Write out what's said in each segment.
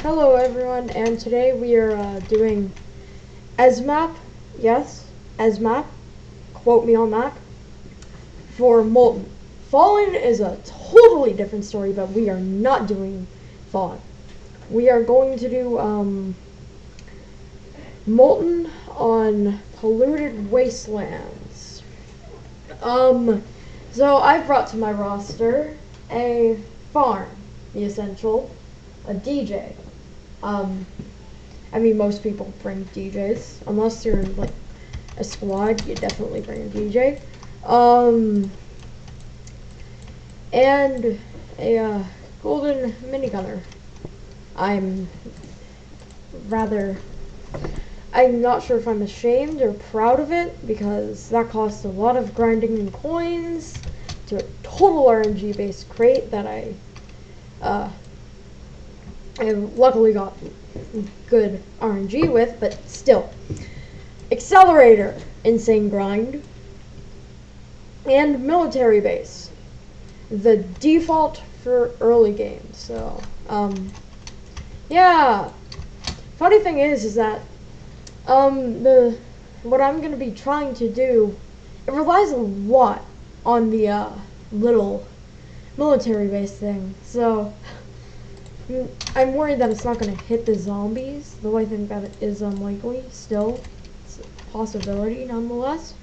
Hello everyone, and today we are doing SMAP, yes, SMAP, quote me on that, for Molten. Fallen is a totally different story, but we are not doing Fallen. We are going to do Molten on polluted wastelands. So I've brought to my roster a farm, the essential, a DJ. I mean, most people bring DJs, unless you're in like a squad. You definitely bring a DJ. And a golden minigunner. I'm not sure if I'm ashamed or proud of it, because that costs a lot of grinding and coins to a total RNG based crate that I luckily got good RNG with, but still. Accelerator, insane grind, and military base, the default for early games. So, yeah. Funny thing is that what I'm gonna be trying to do, it relies a lot on the little military base thing. So I'm worried that it's not going to hit the zombies, though I think that it is unlikely. Still, it's a possibility nonetheless.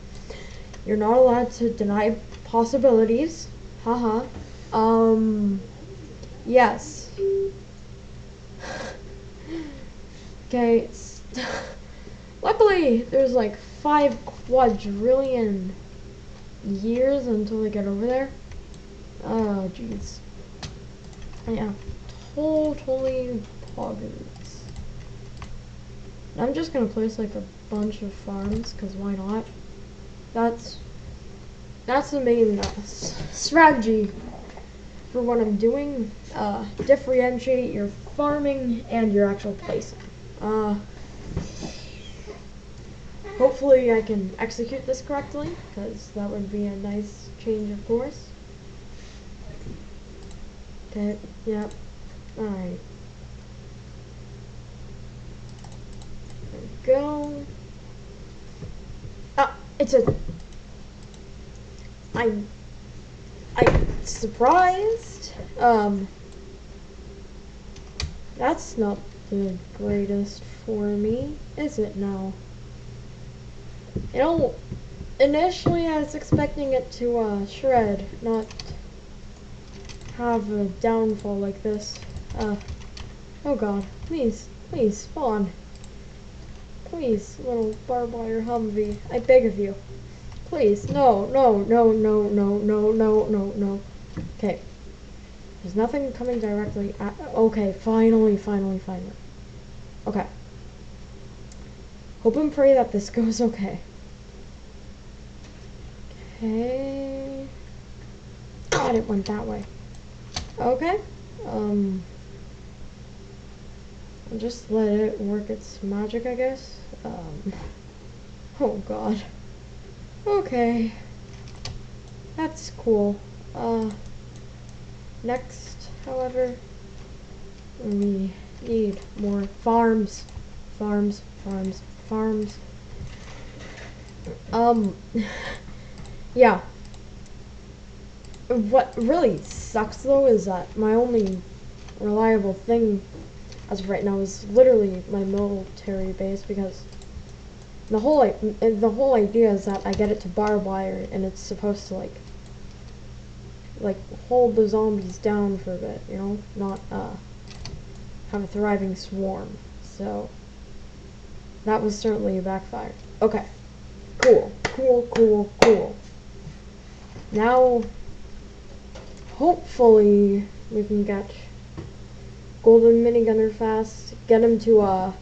You're not allowed to deny possibilities. Haha. Yes. Okay. Luckily, there's like 5 quadrillion years until they get over there. Oh, jeez. Yeah. Totally poggers. I'm just gonna place like a bunch of farms, because why not? That's the main strategy for what I'm doing. Differentiate your farming and your actual placing. Hopefully I can execute this correctly, because that would be a nice change of course. Okay, yep. Alright. There we go. It's a... I'm surprised. That's not the greatest for me, is it now? You know, initially I was expecting it to shred, not have a downfall like this. Oh god, please spawn. Please, little barbed wire Humvee, I beg of you. Please, no. Okay. There's nothing coming directly at, okay, finally. Okay. Hope and pray that this goes okay. Okay. God, it went that way. Okay. Just let it work its magic, I guess. Oh god. Okay. That's cool. Next, however, we need more farms. Yeah. What really sucks though is that my only reliable thing as of right now is literally my military base, because the whole idea is that I get it to barbed wire and it's supposed to like hold the zombies down for a bit, you know, not have a thriving swarm. So that was certainly a backfire. Okay, cool. Now hopefully we can get golden minigunner fast, get him to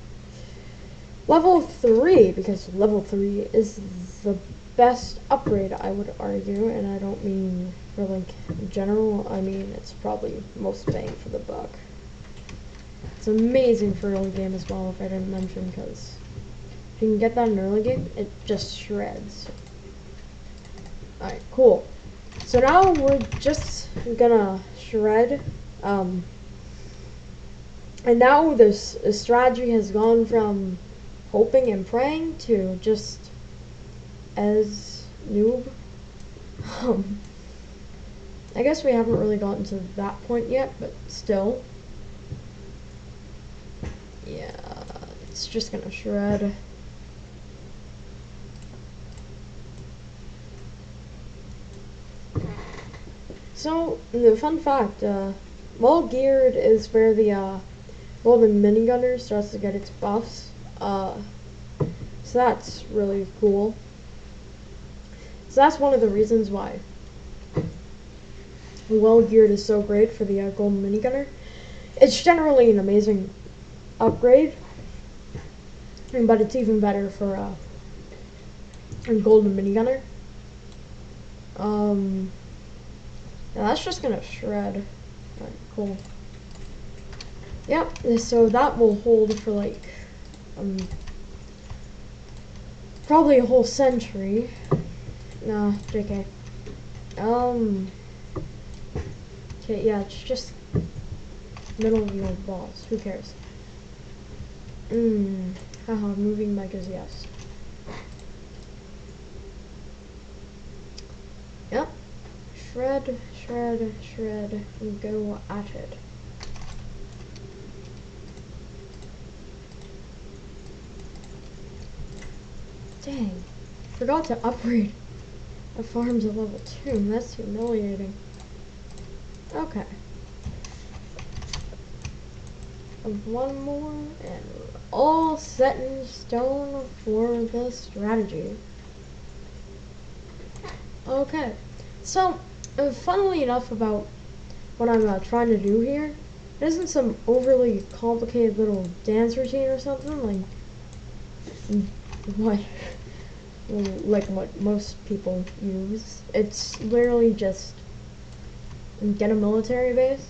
level 3, because level 3 is the best upgrade, I would argue, and I don't mean for like general, I mean it's probably most bang for the buck. It's amazing for early game as well, if I didn't mention, because if you can get that in early game, it just shreds. Alright, cool. So now we're just gonna shred And now this strategy has gone from hoping and praying to just as noob. Um, I guess we haven't really gotten to that point yet, but still. Yeah, it's just gonna shred. So, the fun fact, well geared is where the golden minigunner starts to get its buffs. So that's really cool. So that's one of the reasons why well geared is so great for the golden minigunner. It's generally an amazing upgrade, but it's even better for a golden minigunner. Now that's just gonna shred. Alright, cool. Yep, so that will hold for like probably a whole century. Nah, JK. Okay, yeah, it's just middle of the old balls. Who cares? Haha, moving mic is yes. Yep. Shred, shred, shred, and go at it. Dang. Forgot to upgrade a farm to level 2. That's humiliating. Okay. One more, and we're all set in stone for the strategy. Okay. So, funnily enough about what I'm trying to do here, it isn't some overly complicated little dance routine or something, what like what most people use. It's literally just get a military base,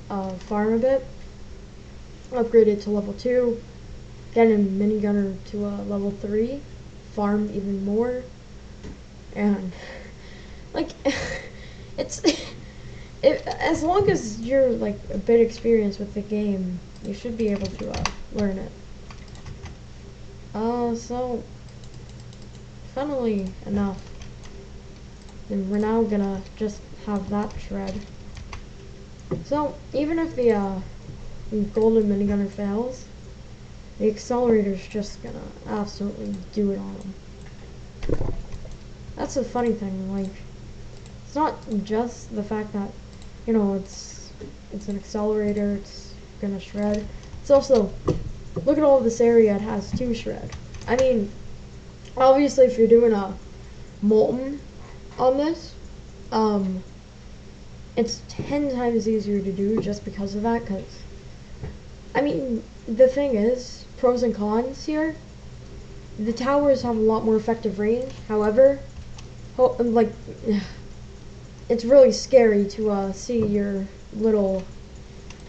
farm a bit, upgrade it to level 2, get a minigunner to level 3, farm even more, and like it's as long as you're like a bit experienced with the game, you should be able to learn it. So funnily enough, and we're now gonna just have that shred. So even if the golden minigunner fails, the accelerator's just gonna absolutely do it on him. That's the funny thing, like, it's not just the fact that, you know, it's an accelerator, it's gonna shred. It's also, look at all of this area it has to shred. I mean, obviously if you're doing a molten on this, it's 10 times easier to do just because of that, because, I mean, the thing is, pros and cons here, the towers have a lot more effective range, however, like, it's really scary to see your little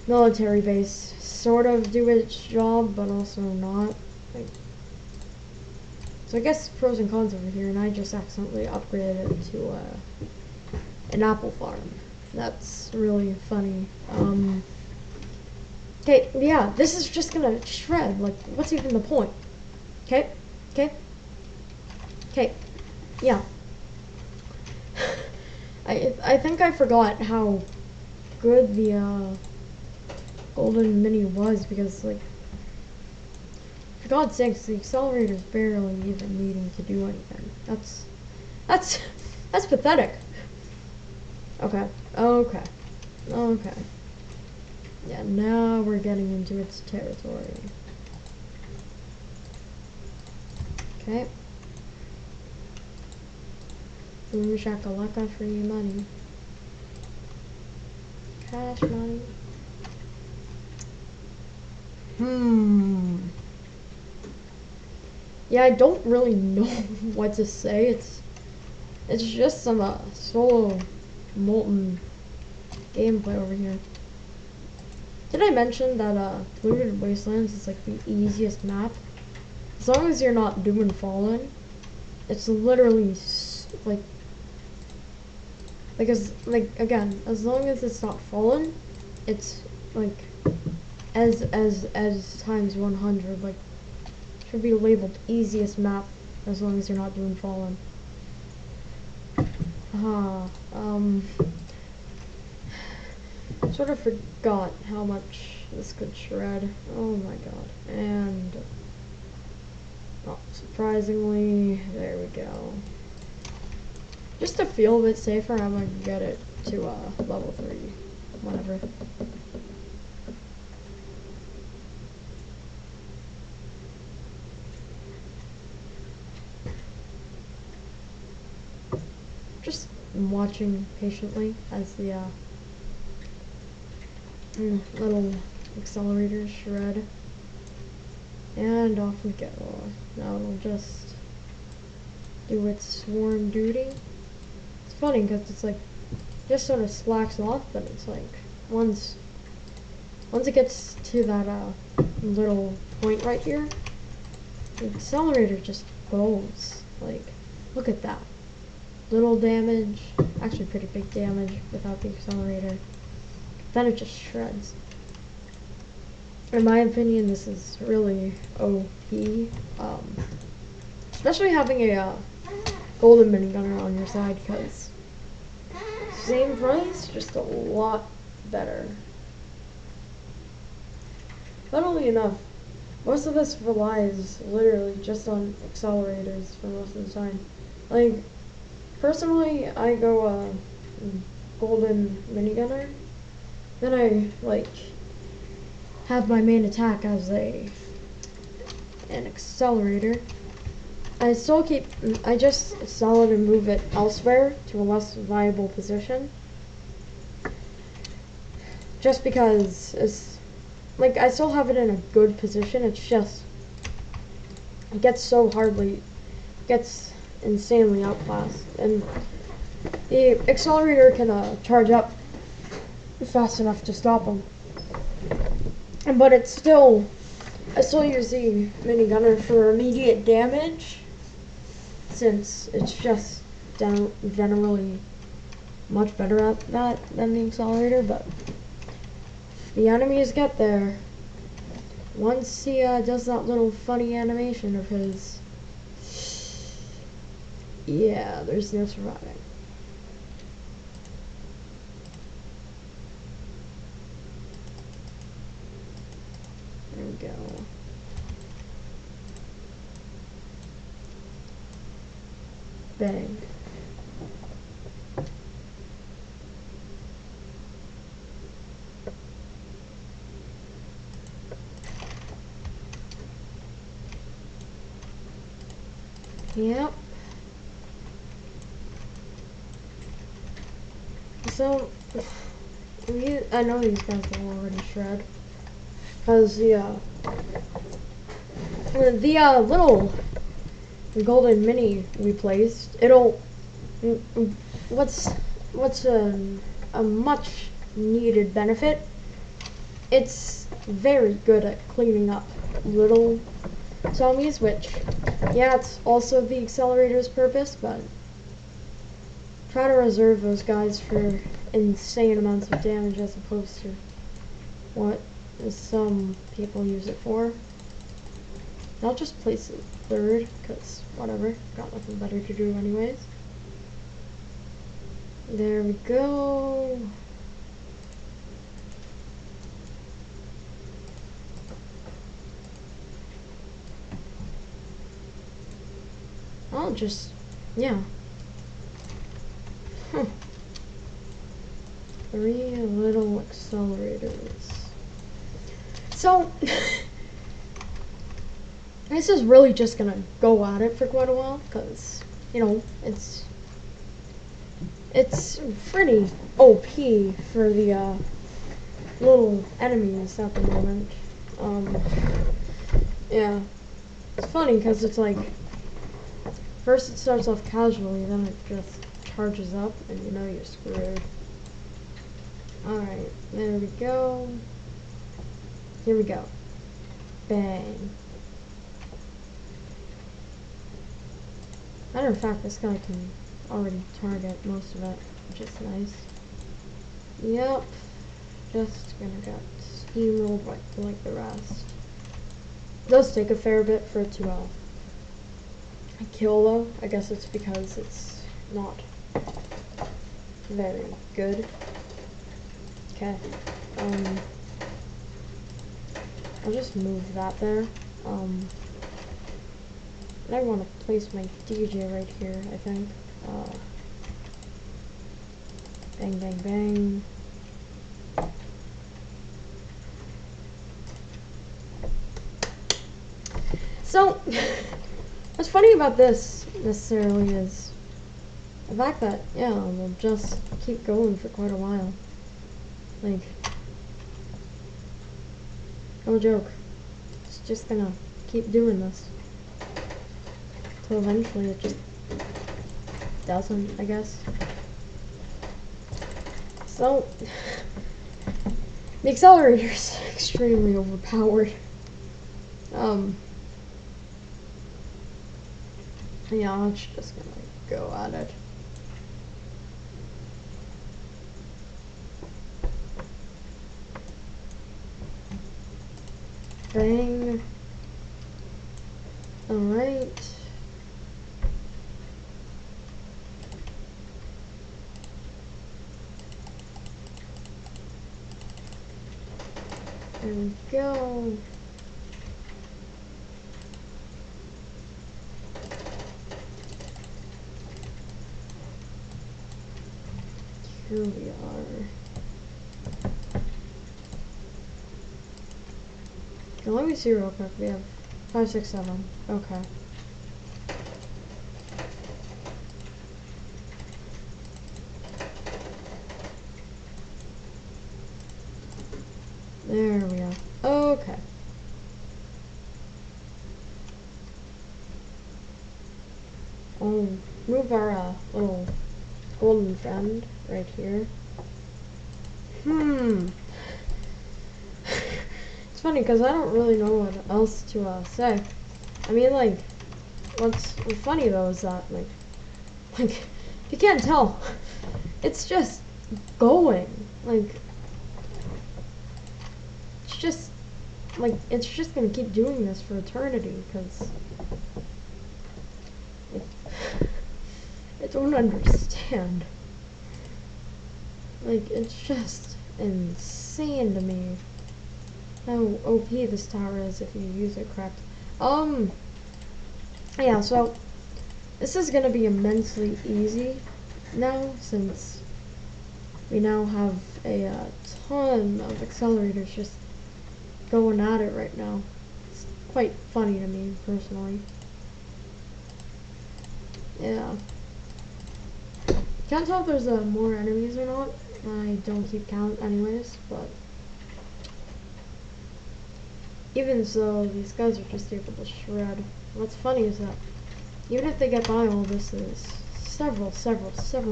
military base sort of do its job, but also not. Like, so I guess pros and cons over here, and I just accidentally upgraded it to an apple farm. That's really funny. Okay, yeah, this is just gonna shred. Like, what's even the point? Okay, yeah. I think I forgot how good the golden mini was, because, like, for God's sakes, the accelerator's barely even needing to do anything. That's pathetic. Okay. Yeah, now we're getting into its territory. Okay. Boom shakalaka, free money. Cash money. Yeah, I don't really know what to say. It's just some solo molten gameplay over here. Did I mention that Polluted Wastelands is like the easiest map? As long as you're not doing Fallen, it's literally again, as long as it's not Fallen, it's like as times 100. Like, should be labeled easiest map as long as you're not doing Fallen. Sort of forgot how much this could shred. Oh my god. And surprisingly, there we go. Just to feel a bit safer, I'm gonna get it to level 3. Whatever. Just watching patiently as the little accelerators shred. And off we go. Now it'll just do its swarm duty. It's funny because it's like just sort of slacks off, but it's like once it gets to that little point right here, the accelerator just goes. Like, look at that. Little damage, actually pretty big damage without the accelerator. Then it just shreds. In my opinion, this is really OP. Especially having a golden minigunner on your side, because same price, just a lot better. Funnily enough, most of this relies literally just on accelerators for most of the time. Like, personally, I go golden minigunner. Then I like have my main attack as an accelerator. I just sell it and move it elsewhere to a less viable position. Just because it's like I still have it in a good position. It's just it gets insanely outclassed, and the accelerator can charge up fast enough to stop them. But I still use the minigunner for immediate damage, since it's just generally much better at that than the accelerator. But the enemies get there. Once he does that little funny animation of his, yeah, there's no surviving. There we go. Bang. Yep. So, I know these guys will already shred. Because the little golden mini we placed, it'll, what's a much needed benefit, it's very good at cleaning up little zombies, which, yeah, it's also the accelerator's purpose, but try to reserve those guys for insane amounts of damage as opposed to what some people use it for. I'll just place it third, because whatever, got nothing better to do anyways. There we go. I'll just, yeah. 3 little accelerators. So, this is really just gonna go at it for quite a while, because, you know, it's pretty OP for the little enemies at the moment. Yeah, it's funny because it's like, first it starts off casually, then it just charges up, and you know you're screwed. Alright, there we go. Here we go. Bang. Matter of fact, this guy can already target most of it, which is nice. Yep. Just gonna get steamrolled like the rest. It does take a fair bit for it to kill though. I guess it's because it's not very good. Okay. I'll just move that there. And I want to place my DJ right here, I think. Bang, bang, bang. So, what's funny about this necessarily is the fact that, yeah, we'll just keep going for quite a while. Like, no joke. It's just gonna keep doing this. Till eventually it just doesn't, I guess. So, the accelerator's extremely overpowered. Yeah, I'm just gonna go at it. Bang. Alright. There we go. Here we are. Okay, let me see real quick. We have 5, 6, 7. Okay. There we are. Okay. I'll move our little golden friend right here. It's funny because I don't really know what else to say. I mean, like, what's funny though is that like you can't tell, it's just going. Like, it's just gonna keep doing this for eternity because I don't understand. Like, it's just insane to me how OP this tower is if you use it correct. Yeah, so this is gonna be immensely easy now since we now have a ton of accelerators just going at it right now. It's quite funny to me personally. Yeah. Can't tell if there's more enemies or not. I don't keep count anyways, but even so, these guys are just able to shred. What's funny is that even if they get by all this, there's several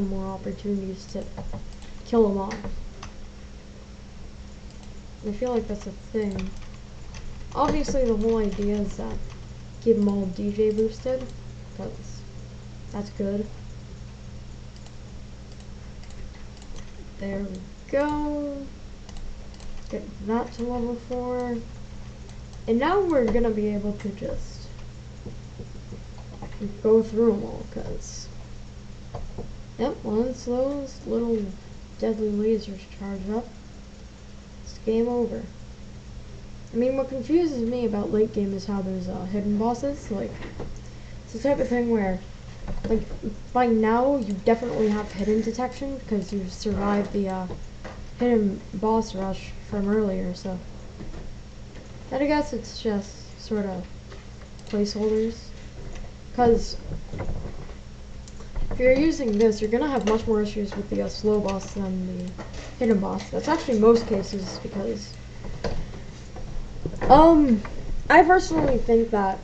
more opportunities to kill them off. I feel like that's a thing. Obviously, the whole idea is that keep them all DJ boosted, because that's good. There we go. Get that to level 4. And now we're gonna be able to just go through them all, because yep, once those little deadly lasers charge up, it's game over. I mean, what confuses me about late game is how there's hidden bosses. Like, it's the type of thing where, like, by now you definitely have hidden detection because you survived the hidden boss rush from earlier, so I guess it's just sort of placeholders. Because if you're using this, you're gonna have much more issues with the slow boss than the hidden boss. That's actually most cases because I personally think that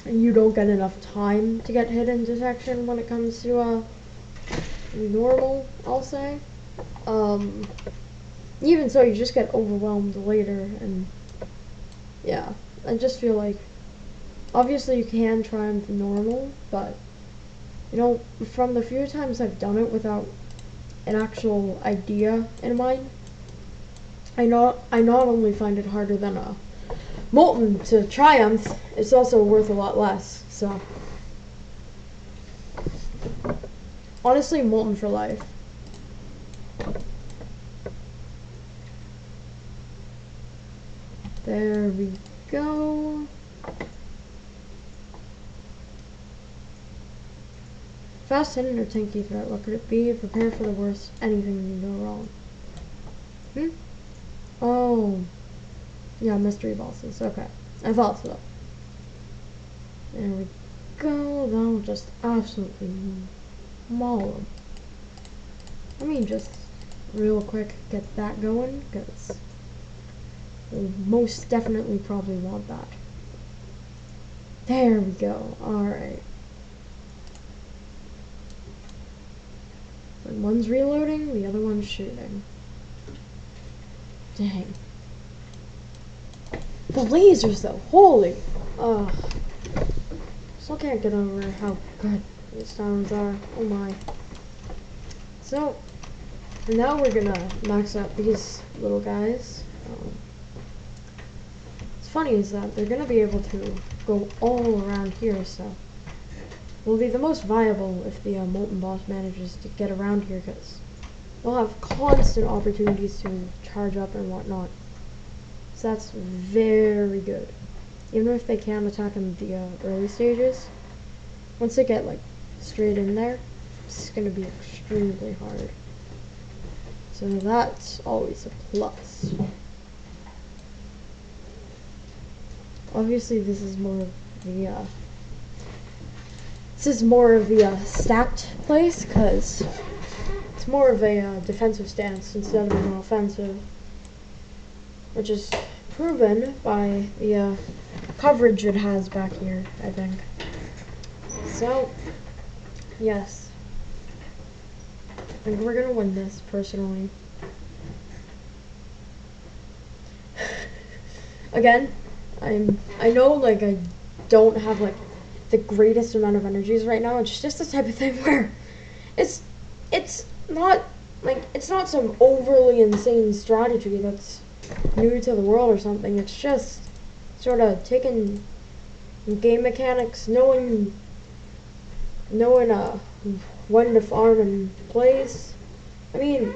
you don't get enough time to get hidden detection when it comes to normal, I'll say. Even so, you just get overwhelmed later, and yeah, I just feel like obviously you can try on normal, but you know, from the few times I've done it without an actual idea in mind, I not only find it harder than a molten to triumph, it's also worth a lot less. So honestly, molten for life. There we go. Fast hidden or tanky threat, what could it be? Prepare for the worst, anything can go wrong. Oh. Yeah, mystery bosses, okay. I thought so. There we go, that'll just absolutely maul them. Let me just real quick get that going, because we'll most definitely probably want that. There we go, alright. When one's reloading, the other one's shooting. Dang. The lasers though, holy! Ugh. Still can't get over how good these sounds are. Oh my. So, now we're gonna max out these little guys. What's funny is that they're gonna be able to go all around here, so will be the most viable if the molten boss manages to get around here, because they'll have constant opportunities to charge up and whatnot. So that's very good. Even if they can't attack in the early stages, once they get like straight in there, it's going to be extremely hard. So that's always a plus. Obviously, this is more of the stacked place, because it's more of a defensive stance instead of an offensive, which is proven by the coverage it has back here, I think. So, yes, I think we're gonna win this, personally. Again, I know, like, I don't have like the greatest amount of energies right now. It's just the type of thing where it's not like, it's not some overly insane strategy that's new to the world or something. It's just sort of taking game mechanics, knowing when to farm in place. I mean,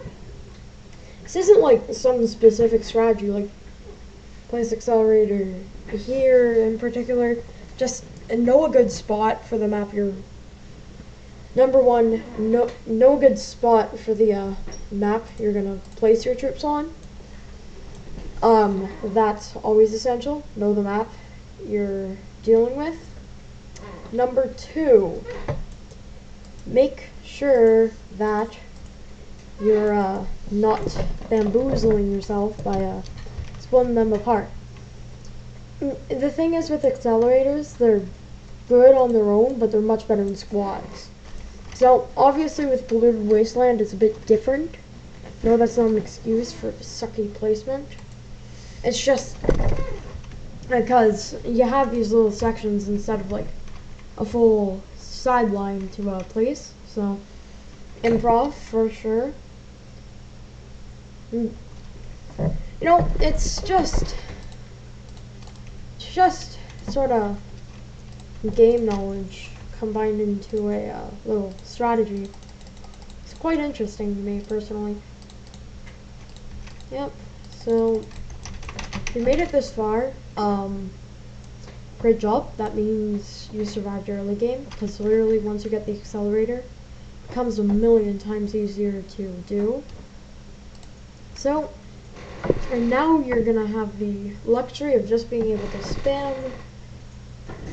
this isn't like some specific strategy, like place accelerator here in particular. Just know a good spot for the map you're number one. Know a good spot for the map you're gonna place your troops on. That's always essential. Know the map you're dealing with. Number two, make sure that you're not bamboozling yourself by splitting them apart. The thing is with accelerators, they're good on their own, but they're much better in squads. So obviously with Polluted Wasteland, it's a bit different. No, that's not an excuse for sucky placement. It's just because you have these little sections instead of like a full sideline to place. So improv for sure. You know, it's just sort of game knowledge combined into a little strategy. It's quite interesting to me personally. Yep. So we made it this far. Great job. That means you survived your early game, because literally once you get the accelerator, it becomes a million times easier to do. So, and now you're gonna have the luxury of just being able to spam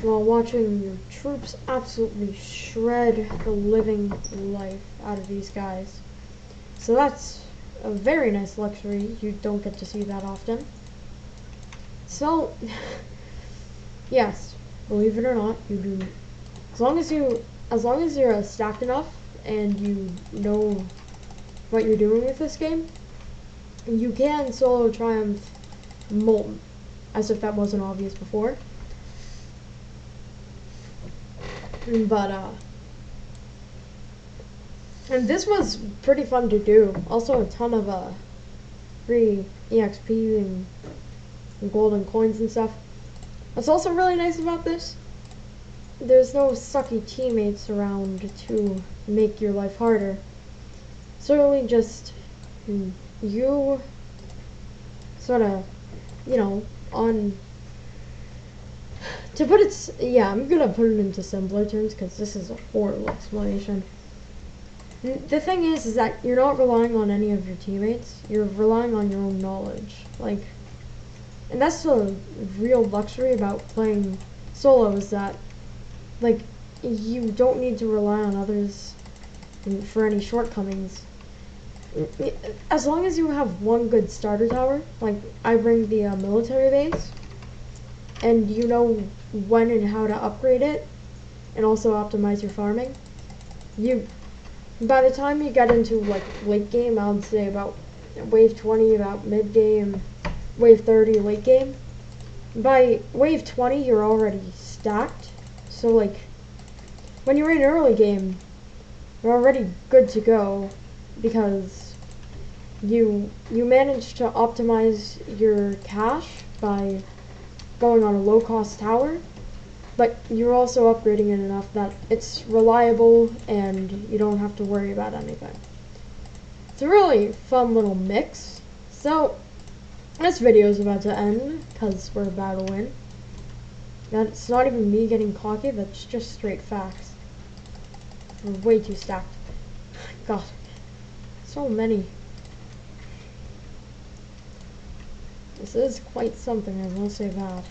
while watching your troops absolutely shred the living life out of these guys. So that's a very nice luxury. You don't get to see that often. So, yes, believe it or not, you do. As long as you're stacked enough and you know what you're doing with this game, you can solo triumph Molten, as if that wasn't obvious before. But and this was pretty fun to do. Also a ton of free EXP and golden coins and stuff. What's also really nice about this, there's no sucky teammates around to make your life harder. It's really just you sort of, on, to put it, yeah, I'm gonna put it into simpler terms because this is a horrible explanation. The thing is that you're not relying on any of your teammates, you're relying on your own knowledge. Like, and that's the real luxury about playing solo, is that, like, you don't need to rely on others for any shortcomings. As long as you have one good starter tower, like I bring the military base, and you know when and how to upgrade it, and also optimize your farming, by the time you get into like late game, I would say about wave 20, about mid game, wave 30, late game. By wave 20, you're already stacked. So like, when you're in early game, you're already good to go because you managed to optimize your cash by going on a low cost tower, but you're also upgrading it enough that it's reliable and you don't have to worry about anything. It's a really fun little mix. So this video is about to end because we're about to win. That's not even me getting cocky, that's just straight facts. We're way too stacked. God, so many. This is quite something, I will say that.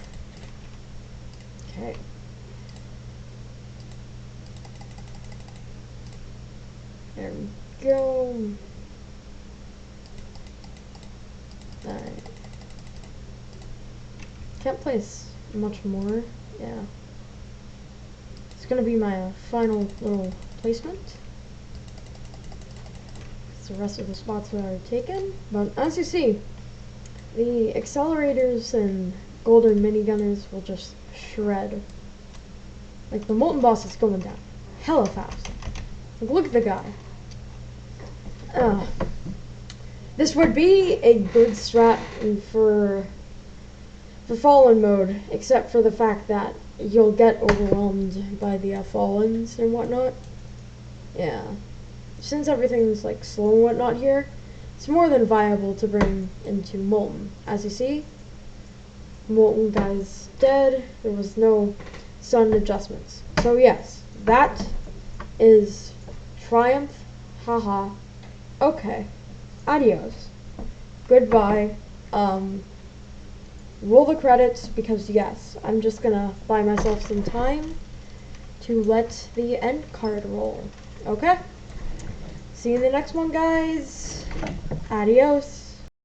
Okay. There we go. Alright. Can't place much more. Yeah. It's gonna be my final little placement. The rest of the spots are already taken. But as you see, the accelerators and golden minigunners will just shred. Like, the molten boss is going down hella fast. Like, look at the guy. This would be a good strat for fallen mode, except for the fact that you'll get overwhelmed by the fallens and whatnot. Yeah. Since everything's like slow and whatnot here, it's more than viable to bring into molten. As you see, molten guy's dead. There was no sudden adjustments. So yes, that is triumph. Haha. Okay. Adios. Goodbye. Roll the credits because yes, I'm just gonna buy myself some time to let the end card roll. Okay? See you in the next one, guys. Adios.